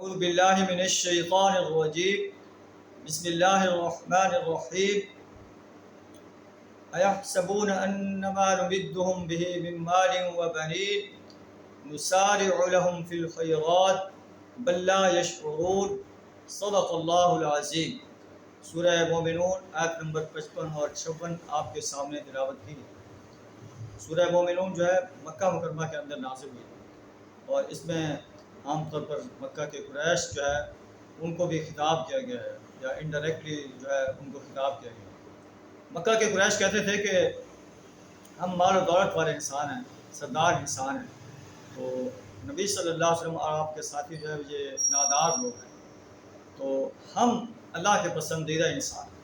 اعوذ باللہ من الشیطان الرجیم بسم اللہ الرحمن الرحیم ایحسبون انما نمدهم به من مال وبنین نسارع لهم فی الخیرات بل لا یشعرون صدق اللہ العظیم۔ سورہ مومنون آیت نمبر 55 اور 56 آپ کے سامنے تلاوت کی۔ سورہ مومنون جو ہے مکہ مکرمہ کے اندر نازل ہوئی اور اس میں عام طور پر مکہ کے قریش جو ہے ان کو بھی خطاب کیا گیا ہے یا انڈائریکٹلی جو ہے ان کو خطاب کیا گیا ہے۔ مکہ کے قریش کہتے تھے کہ ہم مال و دولت والے انسان ہیں، سردار انسان ہیں، تو نبی صلی اللہ علیہ وسلم اور آپ کے ساتھی جو ہے یہ نادار لوگ ہیں، تو ہم اللہ کے پسندیدہ انسان ہیں۔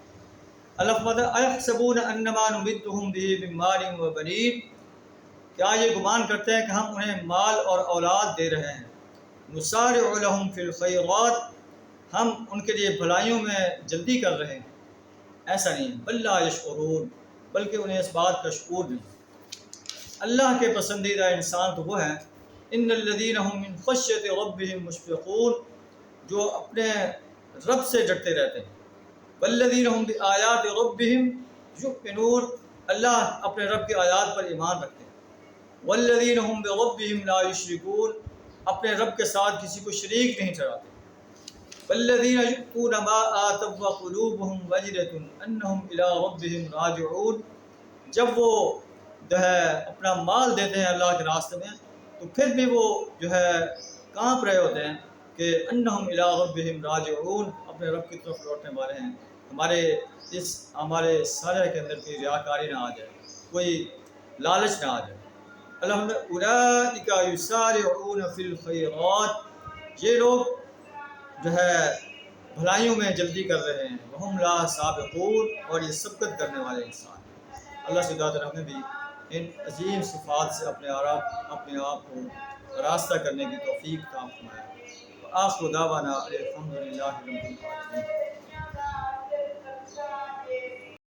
اللہ فرماتا ہے ایحسبون انما نمدهم به من مال وبنین، کیا یہ گمان کرتے ہیں کہ ہم انہیں مال اور اولاد دے رہے ہیں؟ نسارع لهم فی الخیرات، ہم ان کے لیے بھلائیوں میں جلدی کر رہے ہیں، ایسا نہیں، بل لا یشعرون، بلکہ انہیں اس بات کا شعور نہیں۔ اللہ کے پسندیدہ انسان تو وہ ہیں ان الذین هم من خشیۃ ربهم مشفقون، جو اپنے رب سے ڈرتے رہتے ہیں، والذین هم بآیات ربهم یؤمنون، اللہ اپنے رب کی آیات پر ایمان رکھتے ہیں، والذین هم بربهم لا یشرکون، اپنے رب کے ساتھ کسی کو شریک نہیں ٹھہراتے، والذین یؤتون ما آتوا وقلوبهم وجلۃ انہم الی ربهم راجعون، جب وہ جو ہے اپنا مال دیتے ہیں اللہ کے راستے میں تو پھر بھی وہ جو ہے کانپ رہے ہوتے ہیں کہ انہم الی ربهم راجعون، اپنے رب کی طرف لوٹنے والے ہیں۔ ہمارے سارے کے اندر کوئی ریاکاری نہ آ جائے، کوئی لالچ نہ آ جائے۔ الحمد اولئک یسارعون فی الخیرات، یہ لوگ جو ہے بھلائیوں میں جلدی کر رہے ہیں، وہم لا سابقون، اور یہ سبقت کرنے والے انسان ہیں۔ اللہ سے دعا ہمیں بھی ان عظیم صفات سے اپنے آپ کو راستہ کرنے کی توفیق عطا فرمائے۔ آخر دعوانا الحمد للہ رب العالمین۔